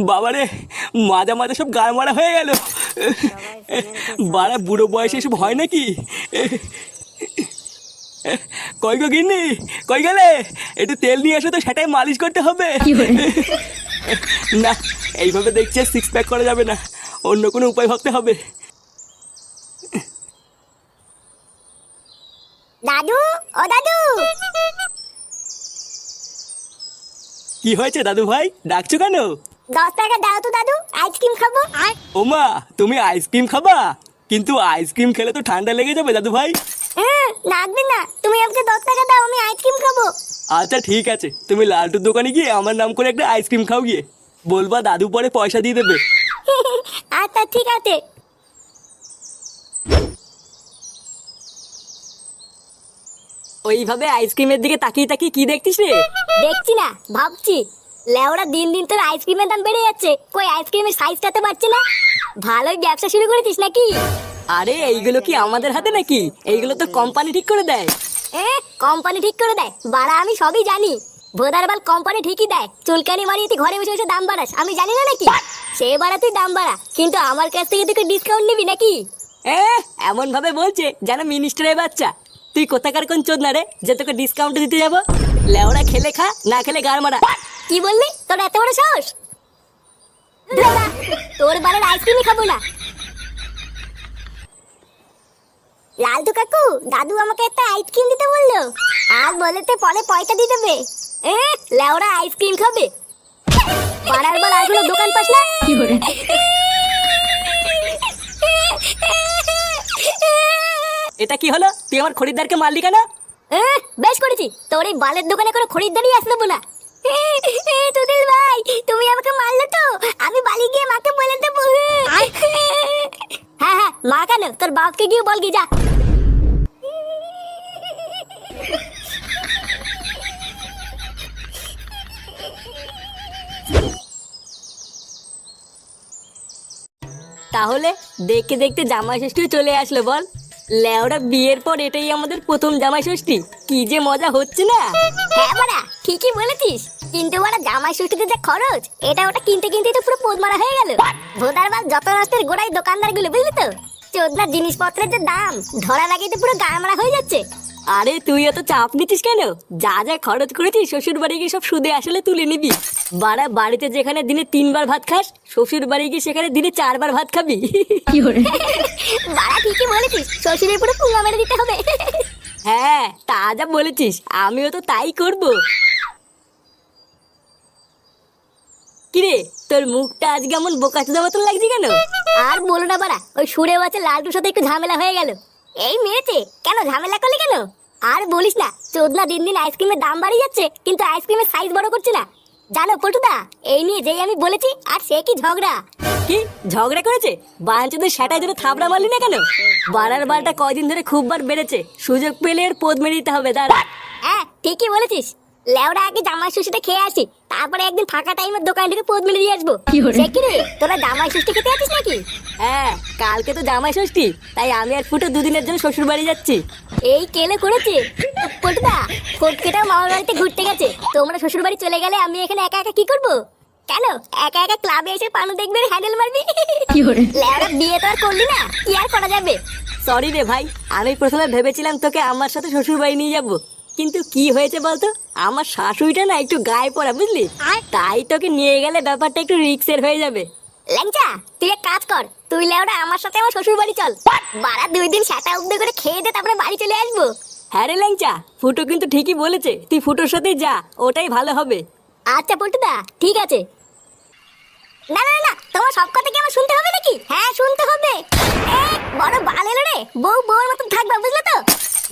বাবারে, মাজা মাজা সব গায়ে মারা হয়ে গেল। বাড়া বুড়ো বয়সে এসব হয় নাকি? কই গো গিন্নি, কই গেলে? একটু তেল নিয়ে এসো তো, সেটাই মালিশ করতে হবে। না, এইভাবে দেখছি সিক্স প্যাক করা যাবে না, অন্য কোনো উপায় ভাবতে হবে। দাদু, ও দাদু। কি হয়েছে দাদু ভাই, ডাকছো কেন? 10 টাকা দাও তো দাদু, আইসক্রিম খাবো। ওমা, তুমি আইসক্রিম খাবা? কিন্তু আইসক্রিম খেলে তো ঠান্ডা লেগে যাবে দাদু ভাই। লাগবে না, তুমি আমাকে 10 টাকা দাও, আমি আইসক্রিম খাবো। আচ্ছা ঠিক আছে, তুমি লালটুর দোকানে গিয়ে আমার নাম করে একটা আইসক্রিম খাও গিয়ে। বলবা দাদু পরে পয়সা দিয়ে দেবে। আচ্ছা ঠিক আছে। ওইভাবে আইসক্রিমের দিকে তাকিয়ে তাকিয়ে কি দেখতিস রে? দেখছি না, ভাবছি। লেওরা দিন দিন তোর আইসক্রিমের দাম বেড়ে যাচ্ছে, কই আইসক্রিমের সাইজটাতে পারছে না। ভালোই ব্যবসা শুরু করেছিস নাকি? আরে এইগুলো কি আমাদের হাতে নাকি? এইগুলো তো কোম্পানি ঠিক করে দেয়। কোম্পানি ঠিক করে দেয়? বাড়া আমি সবই জানি। ভোদারবাল কোম্পানি ঠিকই দেয়। চুলকানি মারিয়ে তুই ঘরে বসে বসে দাম বাড়াস, আমি জানি না নাকি? সে বাড়া তুই দাম বাড়া, কিন্তু আমার কাছ থেকে তুই ডিসকাউন্ট নিবি নাকি? এমন ভাবে বলছে যেন মিনিস্টারের বাচ্চা। তুই কোথাকার কোন চোদ না রে যে তোকে ডিসকাউন্ট দিতে যাবো? লেওড়া খেলে খা, না খেলে গার মারা। কি বললি? তোর এত বড় সাহস? দাদা, তোর বাড়ির আইসক্রিমই খাবো না। লালটু কাকু, দাদু আমাকে একটা আইসক্রিম দিতে বললো, আর বলেতে পরে পয়সা দিয়ে দেবে। লেওরা আইসক্রিম খাবে? পাড়ার বার আর কোনো দোকান পাস না? এটা কি হলো? তুই আমার খরিদ্দারকে মারলি কেন? বেশ করেছি, তোর এই বালের দোকানে কোনো খরিদ্দারই আসলো না। তুদিল ভাই, তুমি আমাকে মারলে তো, আমি বালি গিয়ে মাকে বলে দেবো। হ্যাঁ হ্যাঁ, মা কেন, তোর বাপকে গিয়ে বল গিয়ে যা। তাহলে দেখতে দেখতে জামাই ষষ্ঠী চলে আসলো বল। লেওড়া বিয়ের পর এটাই আমাদের প্রথম জামাই ষষ্ঠী, কি যে মজা হচ্ছে না। হ্যাঁ বাড়া, ঠিকই বলেছিস, কিন্তু বাড়া জামাই ষষ্ঠীতে যে খরচ, এটা ওটা কিনতে কিনতে তো পুরো পোদ মারা হয়ে গেল। ভোদারবাল যত নষ্টের গোড়ায় দোকানদার গুলো, বুঝলি তো? চোদনা জিনিসপত্রের যে দাম, ধরা লাগিয়ে তো পুরো গা মারা হয়ে যাচ্ছে। আরে তুই এত চাপ নিতিস কেন? যা যা খরচ করেছিস শ্বশুর বাড়ি গিয়ে সব সুদে আসলে তুলে নিবি। বাড়া বাড়িতে যেখানে দিনে 3 বার ভাত খাস, শ্বশুর বাড়ি গিয়ে সেখানে দিনে 4 বার ভাত খাবি। বাড়া ঠিকই বলেছিস, শ্বশুরের পুরো পুঙ্গা মেরে দিতে হবে। হ্যাঁ, তা যা বলেছিস, আমিও তো তাই করব। কিরে, তোর মুখটা আজকে এমন বোকাচোদা মতন লাগছে কেন? আর বলো না বাড়া, ওই সুরে বাচ্চা লালটুর সাথে একটু ঝামেলা হয়ে গেল। এই মেরেছে কেন, ঝামেলা করলি কেন? আর বলিস না, চোদনা দিন দিন আইসক্রিমের দাম বাড়িয়ে যাচ্ছে, কিন্তু আইসক্রিমের সাইজ বড় করছে না। জানো পল্টুদা, এই নিয়ে যেই আমি বলেছি, আর সে কি ঝগড়া। কি ঝগড়া করেছে? বাঞ্চদের সেটাই ধরে থাবড়া মারলি না কেন? বাড়ার বারটা কয়দিন ধরে খুব বার বেড়েছে, সুযোগ পেলে এর পোদ মেরে দিতে হবে। দাঁড়া। হ্যাঁ ঠিকই বলেছিস, লেওড়া আগে জামাই ষষ্ঠীটা খেয়ে আসি, তারপরে একদিন ফাঁকা টাইমের দোকান থেকে পোদ মেরে দিয়ে আসবো। সে কি রে, তোরা জামাই ষষ্ঠী খেতে আছিস নাকি? হ্যাঁ, কালকে তো জামাই ষষ্ঠী, তাই আমি আর ফুটো দুদিনের জন্য শ্বশুর বাড়ি যাচ্ছি। এই কেলে করেছে পল্টুদা, ফটকেটাও মামার বাড়িতে ঘুরতে গেছে, তোমরা শ্বশুর বাড়ি চলে গেলে আমি এখানে একা একা কি করবো? কেন একা একা ক্লাবে এসে পানু দেখবে, হ্যান্ডেল মারবি? লেওড়া বিয়ে তো আর করলি না, কি আর করা যাবে। সরি রে ভাই, আমি প্রথমে ভেবেছিলাম তোকে আমার সাথে শ্বশুর বাড়ি নিয়ে যাবো, কিন্তু কি হয়েছে বলতো, আমার শাশুড়িটা না একটু গায়ে পড়া, বুঝলি? তাই তোকে নিয়ে গেলে ব্যাপারটা একটু রিস্কের হয়ে যাবে। ল্যাংচা, তুই এক কাজ কর, তুই লেওড়া আমার সাথে আমার শ্বশুর বাড়ি চল। বাড়া 2 দিন সাটা উদ্যোগ করে খেয়ে দে, তারপরে বাড়ি চলে আসবো। হ্যাঁ রে ল্যাংচা, ফুটো কিন্তু ঠিকই বলেছে, তুই ফুটোর সাথেই যা, ওটাই ভালো হবে। আচ্ছা পল্টুদা, ঠিক আছে। না না না, তোমার সব কথা কি আমার শুনতে হবে নাকি? হ্যাঁ শুনতে হবে। বড় বাল এলো রে, বউ বউর মতন থাকবা, বুঝলে তো?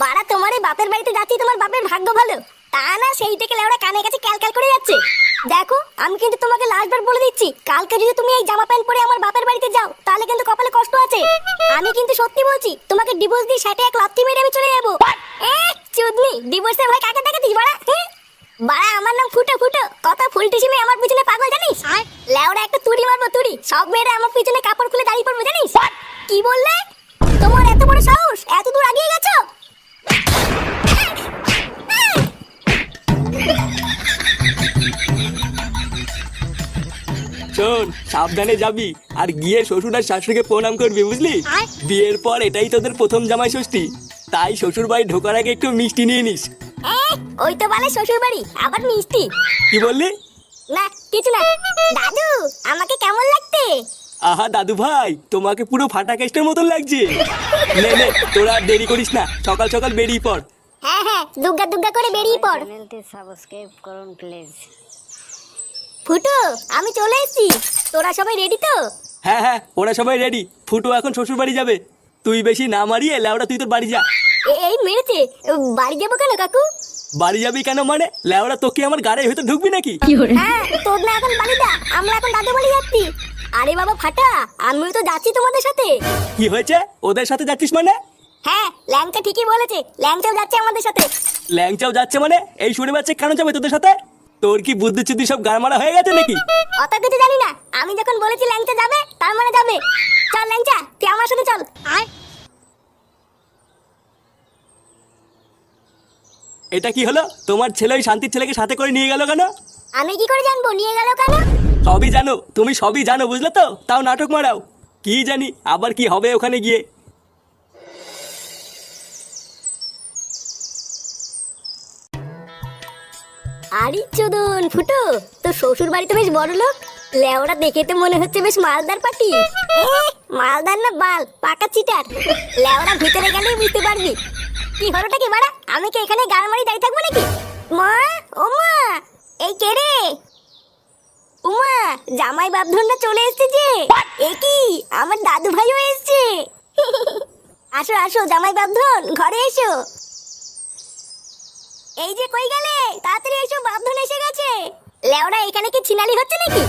বাড়া তোমার এই বাপের বাড়িতে যাচ্ছি, তোমার বাপের ভাগ্য ভালো, তা না সেই থেকে লেওড়া কানে কাছে ক্যালক্যাল করে যাচ্ছে। দেখো, আমি কিন্তু তোমাকে লাস্টবার বলে দিচ্ছি, কালকে যদি তুমি এই জামা প্যান্ট পরে আমার বাপের বাড়িতে যাও, তাহলে কিন্তু কপালে কষ্ট আছে। আমি কিন্তু সত্যি বলছি, তোমাকে ডিভোর্স দিয়ে সেটা এক লাথি মেরে আমি চলে যাবো। চুদনি, ডিভোর্সের ভয় কাকে দেখাতিস বাড়া? বাড়া আমার নাম ফুটো, ফুটো কত ফুলটি সিমে আমার পিছনে পাগল জানিস? লেওড়া একটা তুড়ি মারবো, তুড়ি, সব মেয়েরা আমার পিছনে কাপড় খুলে দাঁড়িয়ে পড়বে জানিস? কি বললে? তোমার এত বড় সাহস, এত দূর আগিয়ে গেছো? চল শোন, সাবধানে যাবি আর গিয়ে শ্বশুর আর শাশুড়িকে প্রণাম করবি, বুঝলি? বিয়ের পর এটাই তোদের প্রথম জামাই ষষ্ঠী, তাই শ্বশুর বাড়ি ঢোকার আগে একটু মিষ্টি নিয়ে নিস। ওই তো বলে শ্বশুর বাড়ি, আবার মিষ্টি? কি বললি? না কিছু না। দাদু, আমাকে কেমন লাগতে? আহা দাদু ভাই, তোমাকে পুরো ফাটা কেস্টের মতন লাগছে। নে নে, তোরা আর দেরি করিস না, সকাল সকাল বেরিয়ে পড়। হ্যাঁ হ্যাঁ, দুগ্গা দুগ্গা করে বেরিয়ে পড়। চ্যানেলটি সাবস্ক্রাইব করুন প্লিজ। ফুটো, আমি চলে এসেছি। তোরা সবাই রেডি তো? হ্যাঁ হ্যাঁ, ওরা সবাই রেডি। ফুটো এখন শ্বশুর বাড়ি যাবে, তুই বেশি না মারিয়ে লেওড়া তুই তোর বাড়ি যা। এই মেরেছে, বাড়ি যাবো কেন কাকু? বাড়ি যাবি কেন মানে? লেওড়া তোকে আমার গাড়ি হয়তো ঢুকবি নাকি? হ্যাঁ, তোর না এখন বাড়ি যা, আমরা এখন দাদু বাড়ি যাচ্ছি। আরে বাবা ফাটা, আমিও তো যাচ্ছি তোমাদের সাথে। কি হয়েছে? ওদের সাথে যাচ্ছিস মানে? হ্যাঁ, ল্যাংচা ঠিকই বলেছে, ল্যাংচাও যাচ্ছে আমাদের সাথে। ল্যাংচাও যাচ্ছে মানে? এই শুনে বাচ্চা কেন যাবে তোদের সাথে? তোর কি বুদ্ধি চুদ্ধি সব গাড়মারা হয়ে গেছে নাকি? অত কিছু জানি না, আমি যখন বলেছি ল্যাংচা যাবে তার মানে যাবে। চল ল্যাংচা, তুই আমার সাথে চল। আয়। এটা কি হলো? তোমার ছেলে ওই শান্তির ছেলেকে সাথে করে নিয়ে গেল কেন? আমি কি করে জানবো নিয়ে গেল কেন? সবই জানো, তুমি সবই জানো, বুঝলে তো? তাও নাটক মারাও। কি জানি আবার কি হবে ওখানে গিয়ে। আরে চোদন ফুটো, তো শ্বশুর বাড়ি তো বেশ বড় লোক। লেওরা দেখে তো মনে হচ্ছে বেশ মালদার পাটি। মালদার না বাল, পাকা চিটার। লেওরা ভিতরে গেলেই বুঝতে পারবি। কি হলোটা কি বাড়া? আমি কি এখানে গান মারি দাঁড়িয়ে থাকবো নাকি? মা, ও মা, এই কে রে? উমা, জামাই বাপধনটা চলে এসেছে যে। এ কি, আমার দাদু ভাইও এসেছে। আসো আসো জামাই বাপধন, ঘরে এসো। এই যে কই গেলে, তাড়াতাড়ি এসো, বাপধন এসে গেছে। লেওড়া এখানে কি ছিনালি হচ্ছে নাকি?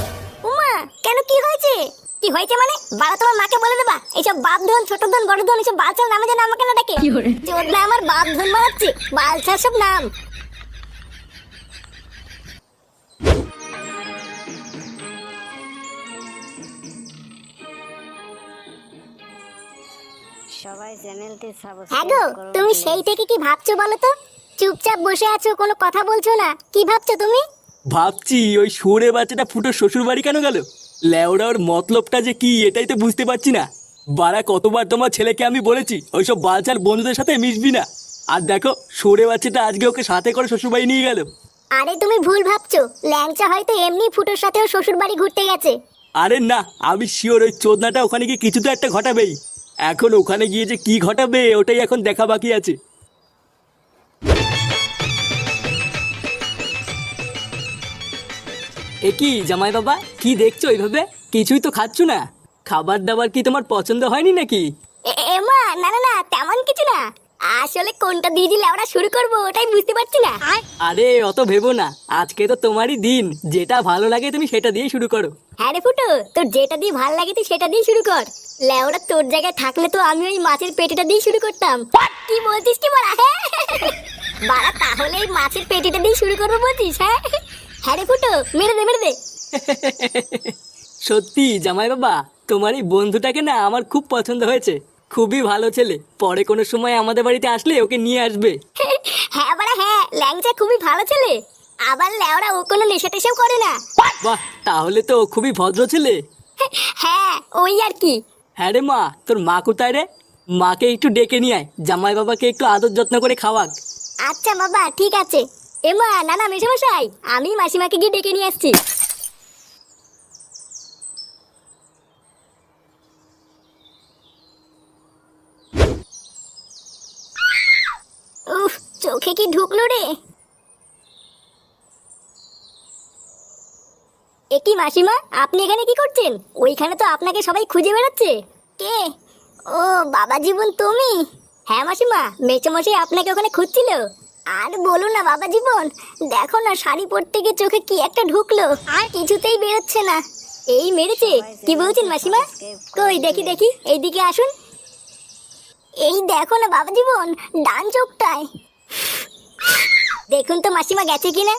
উমা, কেন কি হয়েছে? কি হয়েছে মানে? বাবা তোমার মাকে বলে দেবা এইসব বাপধন, ছোট ধন, বড় ধন এসব বালছাল নামে যেন আমাকে না ডাকে। চোদ না আমার বাপধন মারাচ্ছে, বালছাল সব নাম। সবাই চ্যানেলটি হ্যাঁ গো, সাবস্ক্রাইব করুন তুমি please। সেই থেকে কি ভাবছো বলো তো? চুপচাপ বসে আছো, কোনো কথা বলছো না, কি ভাবছো তুমি? ভাবছি ওই সুরে বাচ্চাটা ফুটো শ্বশুর বাড়ি কেন গেল। লেওড়া ওর মতলবটা যে কি এটাই তো বুঝতে পারছি না। বাড়া কতবার তোমার ছেলেকে আমি বলেছি ওইসব বালচাল বন্ধুদের সাথে মিশবি না। আর দেখো সুরে বাচ্চাটা আজকে ওকে সাথে করে শ্বশুর বাড়ি নিয়ে গেল। আরে তুমি ভুল ভাবছো, ল্যাংচা হয়তো এমনি ফুটোর সাথেও শ্বশুর বাড়ি ঘুরতে গেছে। আরে না, আমি শিওর ওই চোদনাটা ওখানে গিয়ে কিছু তো একটা ঘটাবেই। এখন ওখানে গিয়ে যে কি ঘটাবে ওটাই এখন দেখা বাকি আছে। এ কি জামাই বাবা, কি দেখছো এইভাবে? কিছুই তো খাচ্ছ না। খাবার দাবার কি তোমার পছন্দ হয়নি নাকি? এমা, না না না, তেমন কিছু না। আসলে কোনটা দিয়ে দিলে আমরা শুরু করবো ওটাই বুঝতে পারছি না। আরে অত ভেবো না, আজকে তো তোমারই দিন, যেটা ভালো লাগে তুমি সেটা দিয়ে শুরু করো। হ্যাঁ রে ফুটো, তোর যেটা দিয়ে ভালো লাগে তুই সেটা দিয়ে শুরু কর। লেওরা তোর জায়গায় থাকলে তো আমি ওই মাছের পেটিটা দিয়ে শুরু করতাম। কি বলছিস কি বলা? হ্যাঁ বাড়া, তাহলে এই মাছের পেটিটা দিয়ে শুরু করবো বলছিস? হ্যাঁ হ্যাঁ রে ফুটো, মেরে দে মেরে দে। সত্যি জামাই বাবা, তোমার এই বন্ধুটাকে না আমার খুব পছন্দ হয়েছে। খুবই ভালো ছেলে, পরে কোনো সময় আমাদের বাড়িতে আসলে ওকে নিয়ে আসবে। হ্যাঁ বাড়া হ্যাঁ, ল্যাংচা খুবই ভালো ছেলে। আবার লেওরা ও কোনো নেশা টেশাও করে না। বাহ, তাহলে তো ও খুবই ভদ্র ছেলে। হ্যাঁ ওই আর কি। হ্যাঁ রে মা, তোর মা কোথায় রে? মাকে একটু ডেকে নিয়ে আয়, জামাই বাবাকে একটু আদর যত্ন করে খাওয়াক। আচ্ছা বাবা ঠিক আছে। এমা, না না মেশামশাই, আমি মাসিমাকে গিয়ে ডেকে নিয়ে আসছি। উফ, চোখে কি ঢুকলো রে? একি মাসিমা, আপনি এখানে কি করছেন? ওইখানে তো আপনাকে সবাই খুঁজে বেড়াচ্ছে। কে? ও বাবা জীবন, তুমি? হ্যাঁ মাসিমা, মেচোমশাই আপনাকে ওখানে খুঁজছিল। আর বলো না বাবা জীবন, দেখো না শাড়ি পরতে গিয়ে চোখে কি একটা ঢুকলো, আর কিছুতেই বেরোচ্ছে না। এই মেরেছে? কি বলছেন মাসিমা? কই দেখি দেখি, এইদিকে আসুন। এই দেখো না বাবা জীবন, ডান চোখটায়। দেখুন তো মাসিমা গেছে কিনা।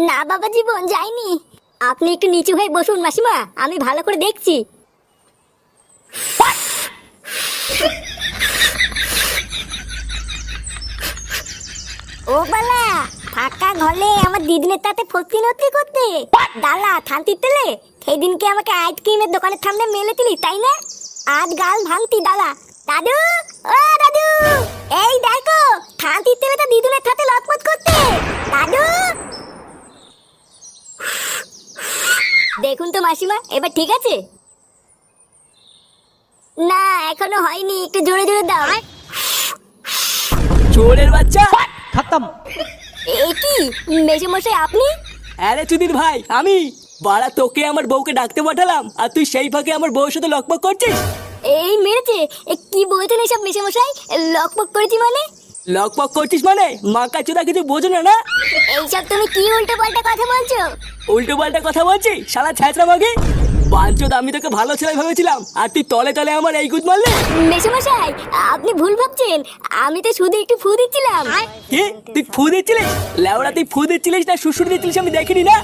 না বাবা জীবন, যাইনি। আপনি একটু নিচু হয়ে বসুন মাসিমা, আমি ভালো করে দেখছি। ও বালা, ফাঁকা ঘরে আমার দিদিনের তাতে ফতি নতি করতে দালা থানতি তেলে সেদিনকে আমাকে আইসক্রিমের দোকানের সামনে মেলেছিলি তাই না? আজ গাল ভাঙতি দালা। দাদু, ও দাদু, এই দেখো থানতি তেলে তো দিদুনের সাথে লটপট করতে। দাদু, দেখুন তো মাসিমা, এবার ঠিক আছে? না এখনো হয়নি, একটু জোরে জোরে দাও। চোরের বাচ্চা। এ কি মেসোমশাই আপনি? আরে চুদির ভাই আমি। বাড়া তোকে আমার বউকে ডাকতে পাঠালাম আর তুই সেই ফাঁকে আমার বউয়ের সাথে লকপক করছিস। এই মেরেছে? কি বলছেন এসব মেসোমশাই? লকপক করেছি মানে? লকপক করছিস মানে মাকা চোদা কিছু বোঝো না না? এইসব তুমি কি উল্টো পাল্টা কথা বলছো? উল্টো পাল্টা কথা বলছি শালা ছ্যাঁচড়া মাগে। বাঞ্চোদ আমি তোকে ভালো ছেলে ভেবেছিলাম আর তুই তলে তলে আমার এই গুদ মারলে। মেসোমশাই আপনি ভুল ভাবছেন, আমি তো শুধু একটু ফু দিচ্ছিলাম। কি তুই ফু দিচ্ছিলিস? লেওড়া তুই ফু দিচ্ছিলিস না শ্বশুর দিচ্ছিলিস আমি দেখিনি না।